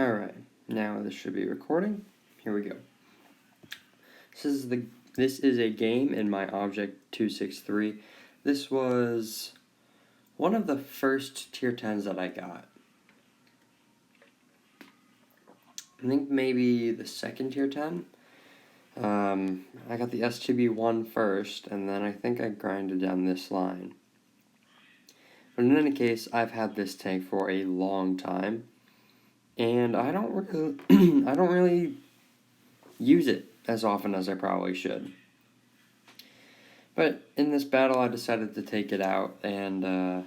Alright, now this should be recording. Here we go. This is a game in my Object 263. This was one of the first tier 10s that I got. I think maybe the second tier 10. I got the STB1 first, and then I think I grinded down this line. But in any case, I've had this tank for a long time, and I don't really use it as often as I probably should. But in this battle, I decided to take it out, and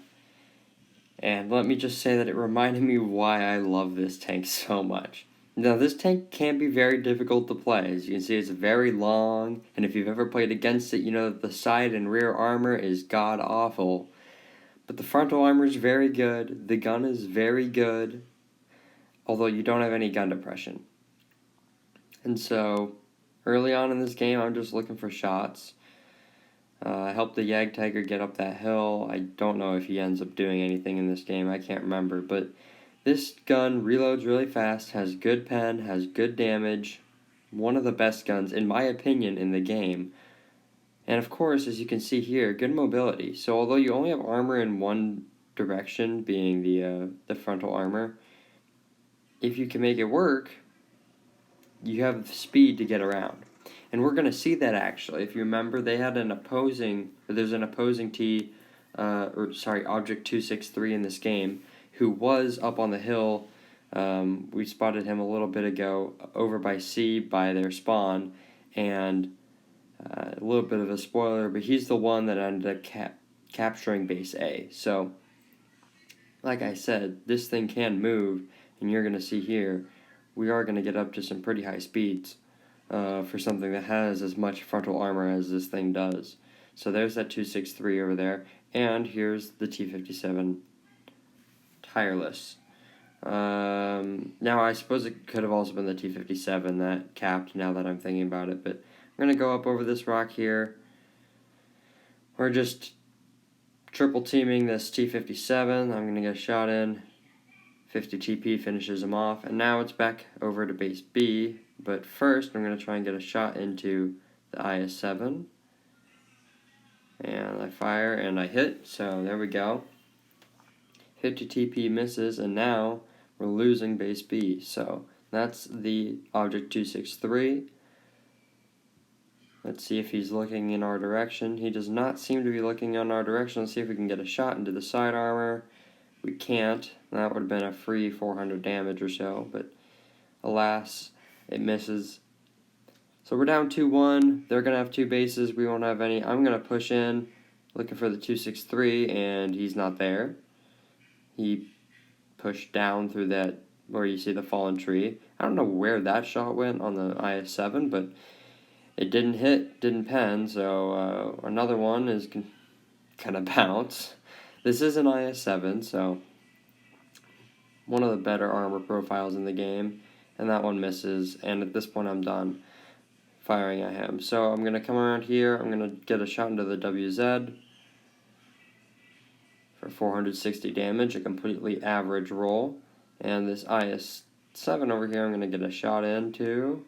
let me just say that it reminded me why I love this tank so much. Now, this tank can be very difficult to play. As you can see, it's very long, and if you've ever played against it, you know that the side and rear armor is god-awful. But the frontal armor is very good, the gun is very good, although you don't have any gun depression. And so, early on in this game, I'm just looking for shots. I helped the Yag Tiger get up that hill. I don't know if he ends up doing anything in this game, I can't remember, but this gun reloads really fast, has good pen, has good damage, one of the best guns, in my opinion, in the game. And of course, as you can see here, good mobility. So although you only have armor in one direction, being the frontal armor, if you can make it work, you have the speed to get around. And we're going to see that actually. If you remember, there's an opposing Object 263 in this game, who was up on the hill. We spotted him a little bit ago over by C by their spawn, and a little bit of a spoiler, but he's the one that ended up capturing base A. So, like I said, this thing can move, and you're going to see here, we are going to get up to some pretty high speeds for something that has as much frontal armor as this thing does. So there's that 263 over there, and here's the T57 Tireless. Now I suppose it could have also been the T57 that capped, now that I'm thinking about it, but I'm going to go up over this rock here. We're just triple teaming this T57. I'm going to get a shot in. 50 TP finishes him off, and now it's back over to base B, but first I'm going to try and get a shot into the IS-7. And I fire and I hit, so there we go. 50 TP misses, and now we're losing base B. So that's the Object 263. Let's see if he's looking in our direction. He does not seem to be looking in our direction. Let's see if we can get a shot into the side armor. We can't. That would have been a free 400 damage or so, but alas, it misses. So we're down 2-1. They're going to have two bases. We won't have any. I'm going to push in, looking for the 263, and he's not there. He pushed down through that, where you see the fallen tree. I don't know where that shot went on the IS-7, but it didn't hit, didn't pen, so another one is going to bounce. This is an IS-7, so one of the better armor profiles in the game, and that one misses, and at this point I'm done firing at him. So I'm going to come around here, I'm going to get a shot into the WZ for 460 damage, a completely average roll, and this IS-7 over here I'm going to get a shot into,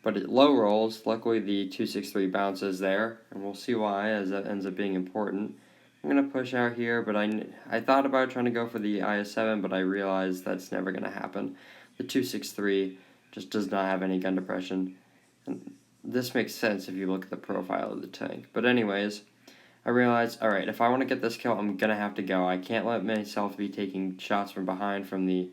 but it low rolls. Luckily the 263 bounces there, and we'll see why, as that ends up being important. I'm going to push out here, but I thought about trying to go for the IS-7, but I realized that's never going to happen. The 263 just does not have any gun depression. And this makes sense if you look at the profile of the tank. But anyways, I realized, alright, if I want to get this kill, I'm going to have to go. I can't let myself be taking shots from behind from the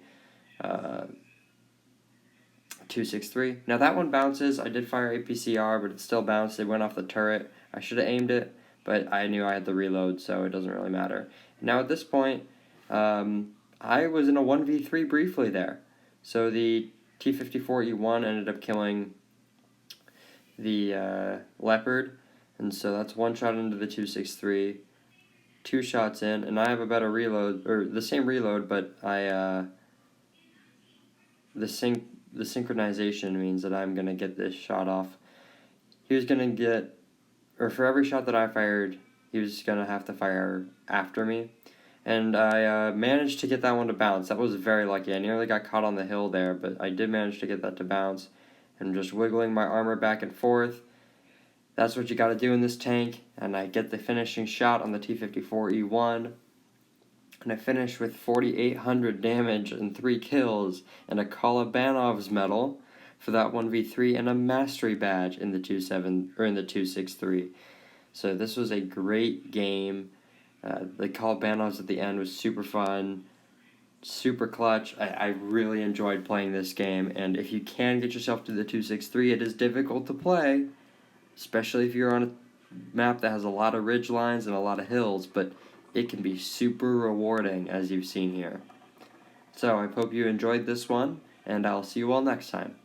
263. Now that one bounces. I did fire APCR, but it still bounced. It went off the turret. I should have aimed it, but I knew I had the reload, so it doesn't really matter. Now at this point, I was in a 1v3 briefly there. So the T-54E1 ended up killing the Leopard, and so that's one shot into the 263, two shots in, and I have a better reload, or the same reload, but the synchronization means that I'm going to get this shot off. He was going to get, or for every shot that I fired, he was going to have to fire after me. And I managed to get that one to bounce. That was very lucky. I nearly got caught on the hill there, but I did manage to get that to bounce. And just wiggling my armor back and forth. That's what you got to do in this tank. And I get the finishing shot on the T-54E1. And I finish with 4,800 damage and 3 kills and a Kolobanov's medal for that 1v3 and a mastery badge in the 263. So this was a great game. The Kolobanovs at the end was super fun, super clutch. I really enjoyed playing this game, and if you can get yourself to the 263, it is difficult to play, especially if you're on a map that has a lot of ridge lines and a lot of hills, but it can be super rewarding, as you've seen here. So I hope you enjoyed this one, and I'll see you all next time.